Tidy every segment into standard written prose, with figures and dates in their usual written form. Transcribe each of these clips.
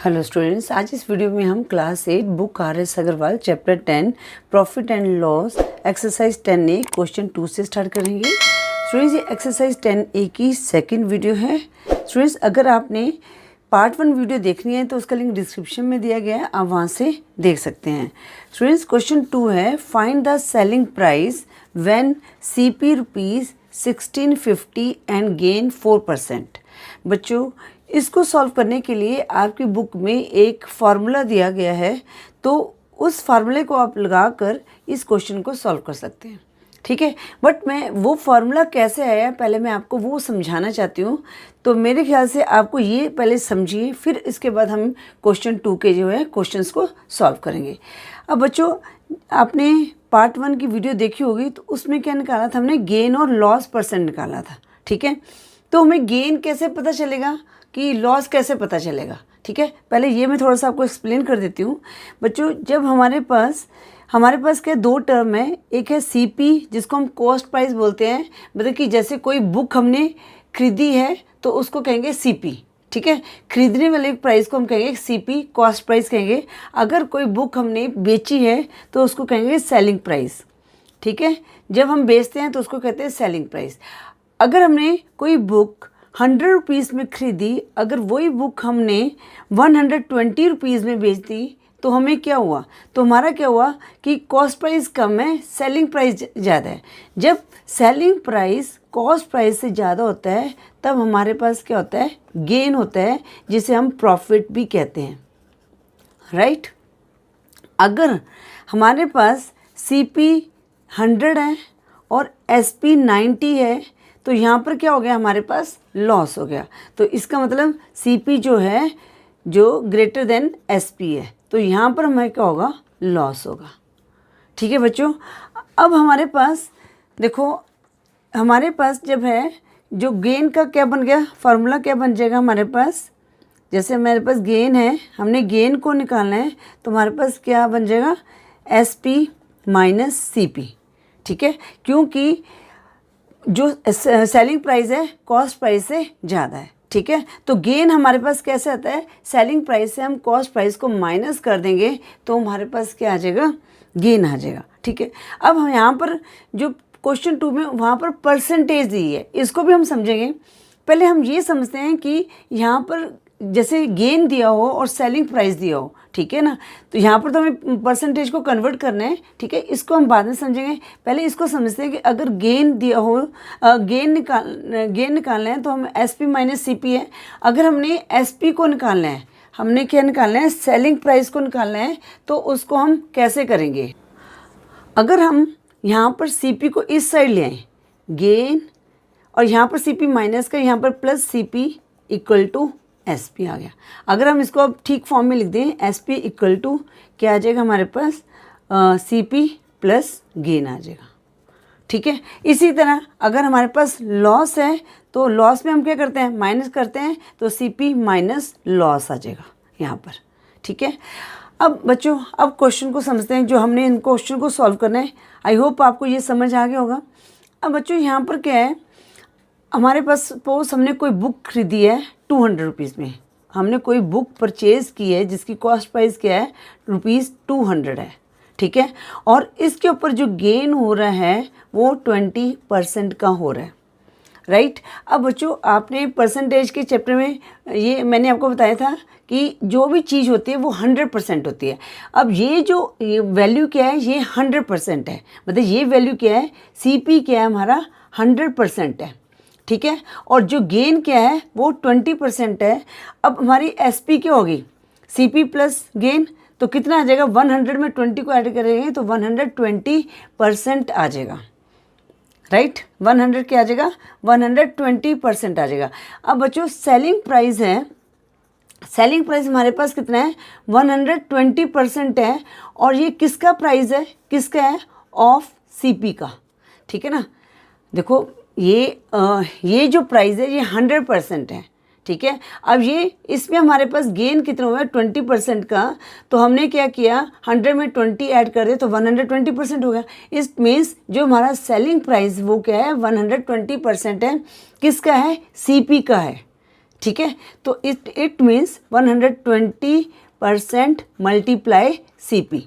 Hello students, आज इस video में हम class 8 book R S. Agarwal chapter 10 profit and loss exercise 10A question 2 से स्टार्ट करेंगे। स्टूडेंट्स, ये एक्सरसाइज 10A की सेकंड वीडियो है। स्टूडेंट्स, अगर आपने पार्ट 1 वीडियो देखनी है तो उसका लिंक डिस्क्रिप्शन में दिया गया है, आप वहाँ से देख सकते हैं। स्टूडेंट्स, क्वेश्चन 2 है find the selling price when CP rupees 1650 and gain 4%। बच्चों, इसको सॉल्व करने के लिए आपकी बुक में एक फार्मूला दिया गया है, तो उस फार्मूले को आप लगाकर इस क्वेश्चन को सॉल्व कर सकते हैं। ठीक है, बट मैं वो फार्मूला कैसे आया पहले मैं आपको वो समझाना चाहती हूँ। तो मेरे ख्याल से आपको ये पहले समझिए, फिर इसके बाद हम क्वेश्चन 2 के जो है क्वेश्चंस को सॉल्व करेंगे। अब बच्चों, आपने पार्ट 1 की वीडियो देखी होगी, तो उसमें क्या निकाला था हमने, गेन और लॉस परसेंट निकाला था। ठीक है, तो हमें गेन कैसे पता चलेगा कि लॉस कैसे पता चलेगा। ठीक है, पहले ये मैं थोड़ा सा आपको एक्सप्लेन कर देती हूँ। बच्चों, जब हमारे पास क्या दो टर्म है, एक है CP जिसको हम कॉस्ट प्राइस बोलते हैं, मतलब कि जैसे कोई बुक हमने खरीदी है तो उसको कहेंगे CP। ठीक है, खरीदने वाले प्राइस को हम कहेंगे CP, कॉस्ट प्राइस कहेंगे। अगर कोई बुक हमने बेची है तो उसको कहेंगे सेलिंग प्राइस। ठीक है, जब हम बेचते हैं तो उसको कहते हैं सेलिंग प्राइस। अगर हमने कोई बुक 100 रुपीज़ में खरीदी, अगर वही बुक हमने 120 रुपीज़ में बेच दी तो हमें क्या हुआ, तो हमारा क्या हुआ कि कॉस्ट प्राइस कम है, सेलिंग प्राइस ज़्यादा है। जब सेलिंग प्राइस कॉस्ट प्राइस से ज़्यादा होता है तब हमारे पास क्या होता है, गेन होता है, जिसे हम प्रॉफिट भी कहते हैं। राइट, अगर हमारे पास CP 100 है और SP 90 है तो यहाँ पर क्या हो गया, हमारे पास लॉस हो गया। तो इसका मतलब CP जो है जो ग्रेटर देन SP है, तो यहाँ पर हमें क्या होगा, लॉस होगा। ठीक है बच्चों, अब हमारे पास देखो, हमारे पास जब है जो गेन का क्या बन गया, फार्मूला क्या बन जाएगा हमारे पास, जैसे हमारे पास गेन है, हमने गेन को निकालना है तो हमारे पास क्या बन जाएगा, SP माइनस CP। ठीक है, क्योंकि जो सेलिंग प्राइस है कॉस्ट प्राइस से ज़्यादा है। ठीक है, तो गेन हमारे पास कैसे आता है, सेलिंग प्राइस से हम कॉस्ट प्राइस को माइनस कर देंगे तो हमारे पास क्या आ जाएगा, गेन आ जाएगा। ठीक है, अब हम यहाँ पर जो क्वेश्चन 2 में वहाँ पर परसेंटेज दी है, इसको भी हम समझेंगे। पहले हम ये समझते हैं कि यहाँ पर जैसे गेन दिया हो और सेलिंग प्राइस दिया हो, ठीक है ना, तो यहाँ पर तो हमें परसेंटेज को कन्वर्ट करना है। ठीक है, इसको हम बाद में समझेंगे, पहले इसको समझते हैं कि अगर गेन दिया हो, गेन निकालना है तो हम SP माइनस CP है। अगर हमने SP को निकालना है, हमने क्या निकालना है, सेलिंग प्राइस को निकालना है, तो उसको हम कैसे करेंगे, अगर हम यहाँ पर CP को इस साइड ले आए, गेन, और यहाँ पर CP माइनस का, यहाँ पर plus CP equal to SP आ गया। अगर हम इसको अब ठीक फॉर्म में लिख दें, SP इक्वल टू क्या आ जाएगा हमारे पास, CP प्लस गेन आ जाएगा। ठीक है, इसी तरह अगर हमारे पास लॉस है तो लॉस में हम क्या करते हैं, माइनस करते हैं, तो CP माइनस लॉस आ जाएगा यहाँ पर। ठीक है, अब बच्चों, अब क्वेश्चन को समझते हैं, जो हमने इन क्वेश्चन को सॉल्व करना है। आई होप आपको ये समझ आ गया होगा। अब बच्चों, यहाँ पर क्या है, हमारे पास सपोज हमने कोई बुक खरीदी है 200 रुपीज़ में, हमने कोई बुक परचेज़ की है जिसकी कॉस्ट प्राइस क्या है, ₹200 है। ठीक है, और इसके ऊपर जो गेन हो रहा है वो 20% का हो रहा है। राइट, अब बच्चों, आपने परसेंटेज के चैप्टर में ये मैंने आपको बताया था कि जो भी चीज़ होती है वो 100% होती है। अब ये वैल्यू क्या है, ये 100% है, मतलब ये वैल्यू क्या है, CP क्या है हमारा, 100% है। ठीक है, और जो गेन क्या है वो 20% है। अब हमारी SP क्या होगी, CP प्लस गेन, तो कितना आ जाएगा, 100 में 20 को ऐड करेंगे तो 120% आ जाएगा। राइट, 100 क्या आ जाएगा, 120% आ जाएगा। अब बच्चों, सेलिंग प्राइस है, सेलिंग प्राइस हमारे पास कितना है, 120% है, और ये किसका प्राइस है, किसका है, ऑफ CP का। ठीक है ना, देखो ये जो प्राइस है ये 100% है। ठीक है, अब ये इसमें हमारे पास गेन कितना हुआ है, 20% का, तो हमने क्या किया, 100 में 20 ऐड कर दिया तो 120% हो गया। इस मीन्स जो हमारा सेलिंग प्राइस वो क्या है, 120% है, किसका है, CP का है। ठीक है, तो इट मीन्स 120% मल्टीप्लाई CP।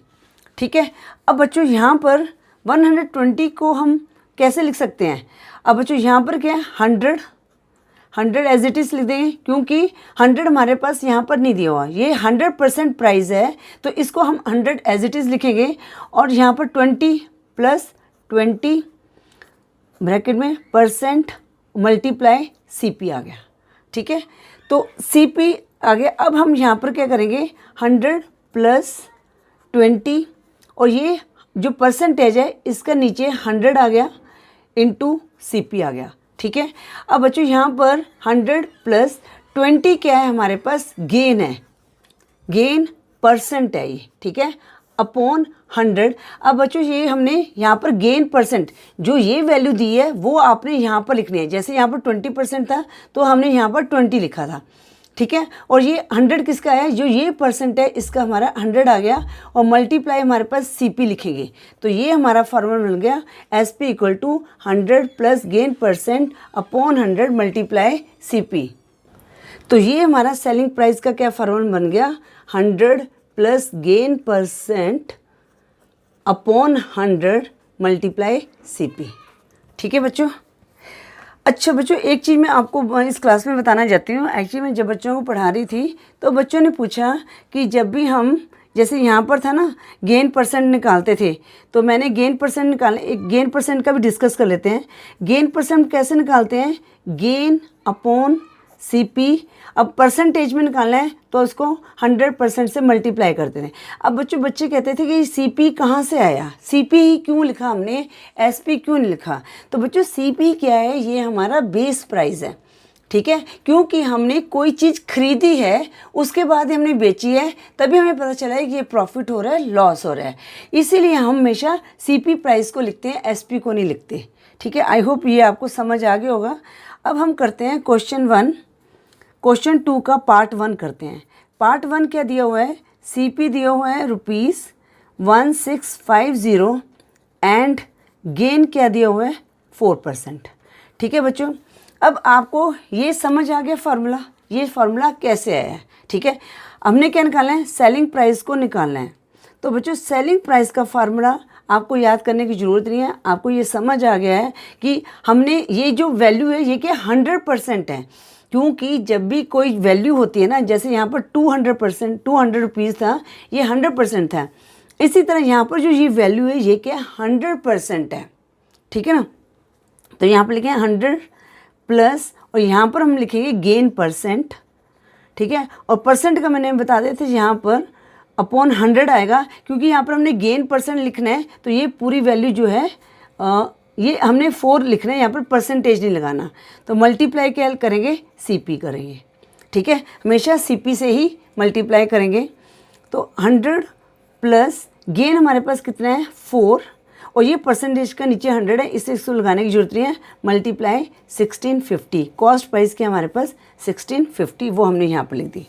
ठीक है, अब बच्चों यहाँ पर 120 को हम कैसे लिख सकते हैं? अब बच्चों यहाँ पर क्या है, 100 एज इट इज़ लिख देंगे, क्योंकि 100 हमारे पास यहाँ पर नहीं दिया हुआ, ये 100% प्राइस है, तो इसको हम 100 एज इट इज़ लिखेंगे। और यहाँ पर 20 + 20 ब्रैकेट में % मल्टीप्लाई CP आ गया। ठीक है, तो CP आ गया। अब हम यहाँ पर क्या करेंगे, 100 + 20 और ये जो परसेंटेज है इसका नीचे 100 आ गया इंटू CP आ गया। ठीक है, अब बच्चों यहाँ पर 100 + 20 क्या है हमारे पास, गेन है, गेन % है ये। ठीक है, अपॉन 100। अब बच्चों ये हमने यहाँ पर गेन %, जो ये वैल्यू दी है वो आपने यहाँ पर लिखनी है। जैसे यहाँ पर 20% था तो हमने यहाँ पर 20 लिखा था। ठीक है, और ये 100 किसका है, जो ये % है इसका हमारा 100 आ गया, और मल्टीप्लाई हमारे पास CP लिखेंगे। तो ये हमारा फार्मूला मिल गया, SP = 100 + gain % upon 100 multiply CP। तो ये हमारा सेलिंग प्राइस का क्या फार्मूला बन गया, 100 + गेन % अपॉन 100 मल्टीप्लाई CP। ठीक है बच्चों। अच्छा बच्चों, एक चीज़ मैं आपको इस क्लास में बताना चाहती हूँ। एक्चुअली मैं जब बच्चों को पढ़ा रही थी तो बच्चों ने पूछा कि जब भी हम, जैसे यहाँ पर था ना, गेन % निकालते थे, तो मैंने गेन % निकालने, एक गेन % का भी डिस्कस कर लेते हैं। गेन % कैसे निकालते हैं, गेन अपॉन CP। अब परसेंटेज में निकालना है तो उसको 100% से मल्टीप्लाई करते थे। अब बच्चे कहते थे कि CP कहाँ से आया, CP ही क्यों लिखा हमने, SP क्यों नहीं लिखा? तो बच्चों CP क्या है, ये हमारा बेस प्राइस है। ठीक है, क्योंकि हमने कोई चीज़ खरीदी है, उसके बाद हमने बेची है, तभी हमें पता चला है कि ये प्रॉफिट हो रहा है, लॉस हो रहा है। इसीलिए हम हमेशा CP प्राइस को लिखते हैं, SP को नहीं लिखते। ठीक है, आई होप ये आपको समझ आ गया होगा। अब हम करते हैं क्वेश्चन 2 का पार्ट 1 करते हैं। पार्ट 1 क्या दिया हुआ है, CP दिया हुआ है ₹1650 एंड गेन क्या दिया हुआ है, 4%। ठीक है बच्चों, अब आपको ये समझ आ गया फार्मूला, ये फार्मूला कैसे आया है। ठीक है, हमने क्या निकालना है, सेलिंग प्राइस को निकालना है। तो बच्चों सेलिंग प्राइस का फार्मूला आपको याद करने की ज़रूरत नहीं है, आपको ये समझ आ गया है कि हमने ये जो वैल्यू है ये क्या 100% है, क्योंकि जब भी कोई वैल्यू होती है ना, जैसे यहाँ पर 200% 200 रुपीज़ था, ये 100% था। इसी तरह यहाँ पर जो ये वैल्यू है ये क्या 100% है। ठीक है ना, तो यहाँ पर लिखें 100 प्लस, और यहाँ पर हम लिखेंगे गेन %। ठीक है, और % का मैंने बता दिया था, यहाँ पर अपॉन 100 आएगा, क्योंकि यहाँ पर हमने गेन % लिखना है, तो ये पूरी वैल्यू जो है ये हमने 4 लिखना है, यहाँ पर परसेंटेज नहीं लगाना। तो मल्टीप्लाई क्या करेंगे, CP करेंगे। ठीक है, हमेशा CP से ही मल्टीप्लाई करेंगे। तो 100 प्लस गेन हमारे पास कितना है 4, और ये परसेंटेज का नीचे 100 है, इसे इसको लगाने की जरूरत नहीं है, मल्टीप्लाई 1650। कॉस्ट प्राइस क्या हमारे पास 1650, वो हमने यहाँ पर लिख दी।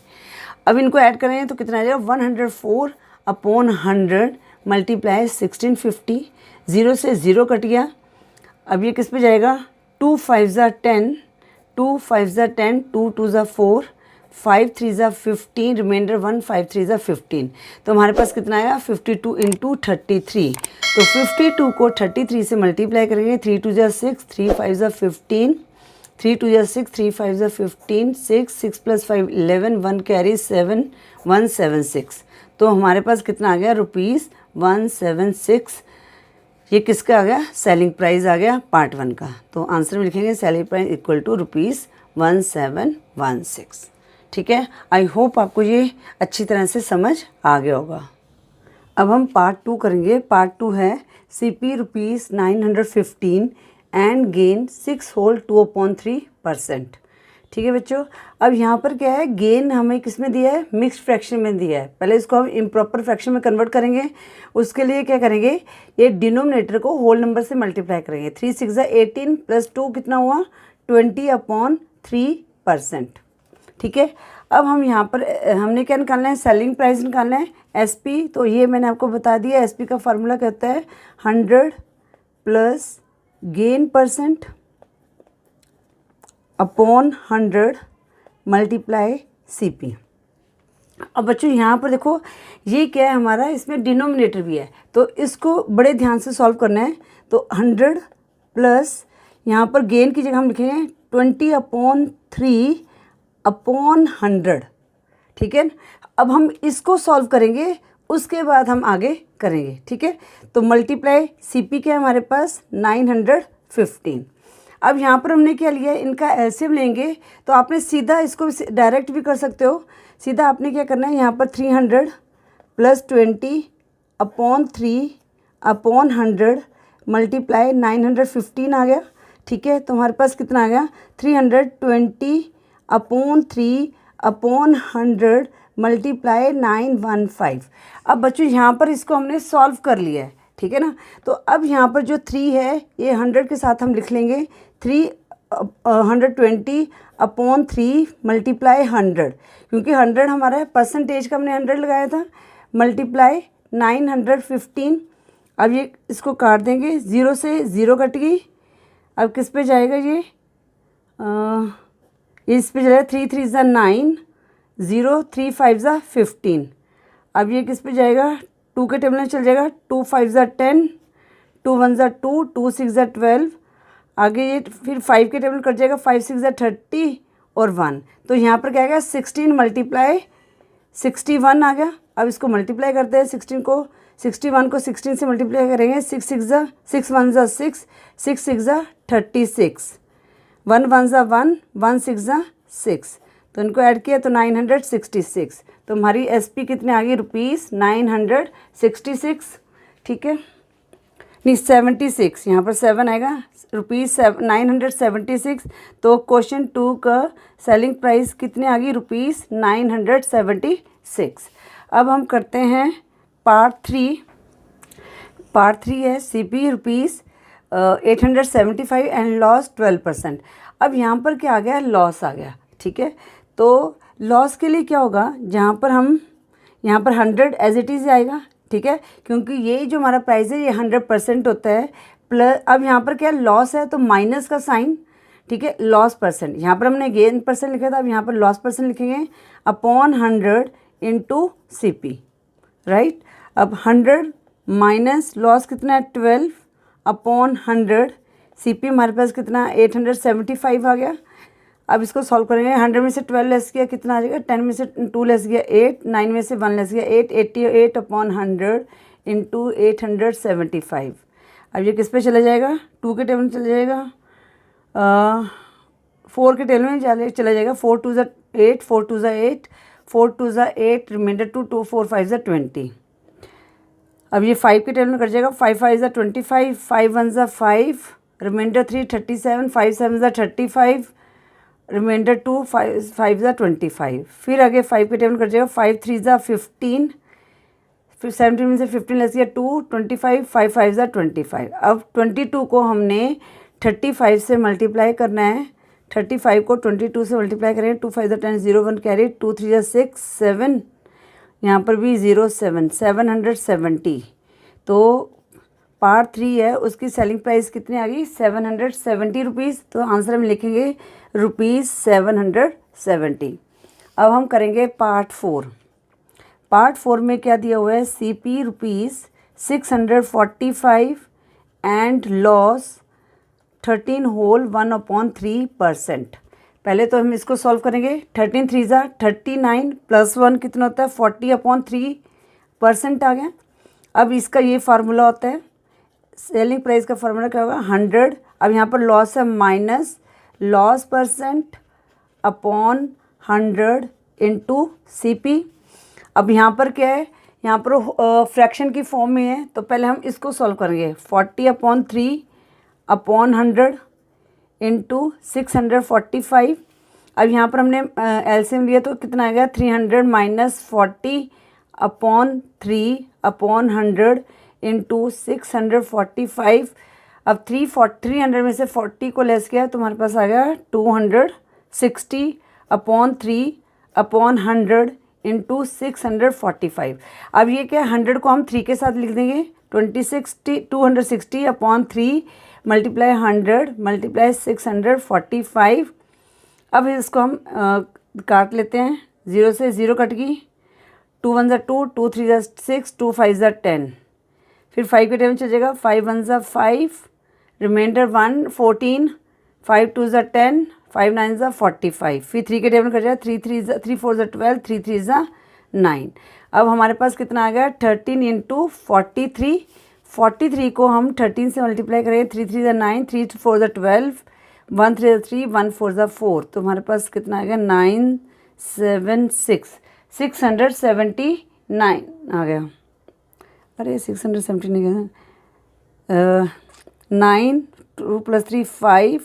अब इनको ऐड करेंगे तो कितना आ जाएगा, 104 अपॉन 100 मल्टीप्लाई 1650। 0 से 0 कट गया। अब ये किस पे जाएगा, 2 5 ज़ा 10, 2 5 ज़ा 10, 2 2 ज़ा 4, 5 3 ज़ा 15, रिमाइंडर 1, 5 3 ज़ा 15। तो हमारे पास कितना आएगा 52 × 33। तो 52 को 33 से मल्टीप्लाई करेंगे, 3 2 ज़ा 6, 3 5 ज़ा 15, 3 2 ज़ा 6, 3 5 ज़ा 15, 6 + 5 11, 1 कैरी 7, 176। तो हमारे पास कितना आ गया, ₹176। ये किसका आ गया, सेलिंग प्राइस आ गया पार्ट 1 का। तो आंसर में लिखेंगे सेलिंग प्राइस इक्वल टू ₹1716। ठीक है, आई होप आपको ये अच्छी तरह से समझ आ गया होगा। अब हम पार्ट 2 करेंगे। पार्ट 2 है CP ₹915 एंड गेन 6 होल 2/3%। ठीक है बच्चों, अब यहाँ पर क्या है, गेन हमें किस में दिया है, मिक्स्ड फ्रैक्शन में दिया है। पहले इसको हम इम्प्रॉपर फ्रैक्शन में कन्वर्ट करेंगे। उसके लिए क्या करेंगे, ये डिनोमिनेटर को होल नंबर से मल्टीप्लाई करेंगे। 3 6 18 + 2 कितना हुआ, 20/3%। ठीक है, अब हम यहाँ पर हमने क्या निकालना है, सेलिंग प्राइस निकालना है, SP। तो ये मैंने आपको बता दिया, SP का फार्मूला कहता है 100 plus gain % upon 100 multiply CP। अब बच्चों यहाँ पर देखो ये क्या है हमारा, इसमें डिनोमिनेटर भी है तो इसको बड़े ध्यान से सॉल्व करना है। तो 100 प्लस यहाँ पर गेन की जगह हम लिखेंगे 20/3/100, ठीक है। अब हम इसको सॉल्व करेंगे, उसके बाद हम आगे करेंगे, ठीक है। तो मल्टीप्लाई CP क्या है हमारे पास 915। अब यहाँ पर हमने क्या लिया है, इनका एलसीएम लेंगे तो आपने सीधा इसको डायरेक्ट भी कर सकते हो। सीधा आपने क्या करना है, यहाँ पर 300 प्लस 20/3/100 मल्टीप्लाई 915 आ गया, ठीक है। तो हमारे पास कितना आ गया 320/3/100 मल्टीप्लाई 915। अब बच्चों यहाँ पर इसको हमने सॉल्व कर लिया है, ठीक है ना। तो अब यहाँ पर जो 3 है ये 100 के साथ हम लिख लेंगे 120/3 मल्टीप्लाई 100, क्योंकि 100 हमारा परसेंटेज का हमने 100 लगाया था, मल्टीप्लाई 915। अब ये इसको काट देंगे, 0 से 0 कट गई। अब किस पे जाएगा ये इस पे जाएगा 3 3 ज़ा 9, 0 3 5 ज़ा 15। अब ये किस पे जाएगा, 2 के टेबल में चल जाएगा, 2 5 ज़ा 10, 2 1 ज़ा 2, 2 6 ज़ा 12। आगे ये फिर 5 के टेबल कट जाएगा, 5 6 ज़ा 30 और 1। तो यहाँ पर क्या आ गया 16 मल्टीप्लाई 61 आ गया। अब इसको मल्टीप्लाई करते हैं, 61 को 16 से मल्टीप्लाई करेंगे, 6 1 ज़ा 6, 6 6 ज़ा 36, 1 1 ज़ा 1, 1 6 ज़ा 6। तो इनको ऐड किया तो 966। तो हमारी SP कितने आ गई, ₹966, ठीक है। नहीं 76, यहाँ पर 7 आएगा, ₹976। तो क्वेश्चन 2 का सेलिंग प्राइस कितने आ गई, ₹976। अब हम करते हैं पार्ट 3। पार्ट 3 है CP ₹875 एंड लॉस 12%। अब यहाँ पर क्या आ गया, लॉस आ गया, ठीक है। तो लॉस के लिए क्या होगा, जहाँ पर हम यहाँ पर 100 एज इट इज़ आएगा, ठीक है, क्योंकि ये जो हमारा प्राइस है ये 100% होता है। प्लस अब यहाँ पर क्या लॉस है तो माइनस का साइन, ठीक है, लॉस परसेंट। यहाँ पर हमने गेन परसेंट लिखा था, अब यहाँ पर लॉस परसेंट लिखेंगे अपॉन 100 इंटू CP, राइट। अब 100 माइनस लॉस कितना है 12 अपॉन 100, CP हमारे पास कितना 875 आ गया। अब इसको सॉल्व करेंगे, 100 में से 12 लेस किया कितना आ जाएगा, 10 में से 2 लेस किया 8, 9 में से 1 लेस किया 8, 88 अपॉन 100 इंटू 875। अब ये किस पे चला जाएगा, 2 के टेबल में चला जाएगा, 4 के टेबल में चला जाएगा, 4 2 ज़ा 8, 4 2 ज़ा 8, 4 2 ज़ा 8, रिमाइंडर 2 4 5 ज़ा 20। अब ये 5 के टेबल में कट जाएगा, 5 5 ज़ा 25, 5 1 ज़ा 5, रिमाइंडर 3 37, 5 7 ज़ा 35, रिमाइंडर 2 5 ज़ा 25। फिर आगे 5 के टेबल कट जाएगा, 5 3 ज़ा 15, फिर 17 में से 15 लेस किया 2 25, 5 5 ज़ा 25। अब 22 को हमने 35 से मल्टीप्लाई करना है, 35 को 22 से मल्टीप्लाई करेंगे, 2 5 ज़ा 10, 0 1 कैरी, 2 3 ज़ा 6 7, यहाँ पर भी 0 7, 770। तो पार्ट 3 है उसकी सेलिंग प्राइस कितनी आ गई, 770 रुपीज़। तो आंसर हम लिखेंगे ₹770। अब हम करेंगे पार्ट 4। पार्ट 4 में क्या दिया हुआ है, CP ₹645 एंड लॉस 13 होल 1/3%। पहले तो हम इसको सॉल्व करेंगे, 13 3 ज़ा 39 प्लस 1 कितना होता है 40/3% आ गया। अब इसका ये फार्मूला होता है, सेलिंग प्राइस का फार्मूला क्या होगा 100। अब यहाँ पर लॉस है minus loss percent upon 100 into CP। अब यहाँ पर क्या है, यहाँ पर फ्रैक्शन की फॉर्म में है, तो पहले हम इसको सॉल्व करेंगे, 40/3/100 इंटू 645। अब यहाँ पर हमने एलसीएम लिया तो कितना आएगा, 300 माइनस 40/3/100 इंटू 645। अब 300 में से 40 को लेस किया तो हमारे पास आ गया 260/3/100 इंटू 645। अब ये क्या 100 को हम 3 के साथ लिख देंगे, 260/3 मल्टीप्लाई 100 मल्टीप्लाई 645। अब इसको हम काट लेते हैं, 0 से 0 कट गई, 2 1 2, 2 3 6, 2 5 10, फिर 5 के टेबल चलेगा, 5 1 5, रिमाइंडर 1 14, 5 2 10, 5 9 45, फिर 3 के टेबल कट जाएगा, 3 4 12, 3 3 9। अब हमारे पास कितना आ गया 13 इंटू 43, 43 को हम 13 से मल्टीप्लाई करेंगे, 3 3 9, 3 4 12, 1 3 3, 1 4 4, तो हमारे पास कितना आ गया 976, 679 आ गया। अरे 670 नहीं गया, 9 2 + 3 5,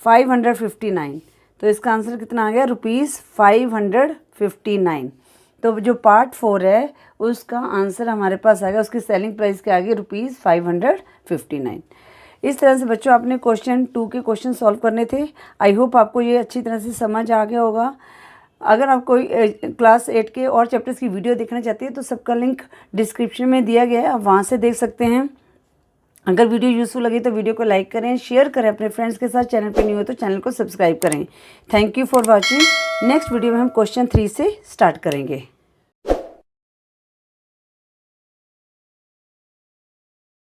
559, तो इसका आंसर कितना आ गया ₹559। तो जो पार्ट 4 है उसका आंसर हमारे पास आ गया, उसकी सेलिंग प्राइस के आगे ₹559। इस तरह से बच्चों आपने क्वेश्चन 2 के क्वेश्चन सॉल्व करने थे। आई होप आपको ये अच्छी तरह से समझ आ गया होगा। अगर आप कोई क्लास 8 के और चैप्टर्स की वीडियो देखना चाहती है तो सबका लिंक डिस्क्रिप्शन में दिया गया है, आप वहाँ से देख सकते हैं। अगर वीडियो यूज़फुल लगी तो वीडियो को लाइक करें, शेयर करें अपने फ्रेंड्स के साथ। चैनल पे न्यू हो तो चैनल को सब्सक्राइब करें। Thank you for watching. Next video में हम क्वेश्चन 3 से स्टार्ट करेंगे।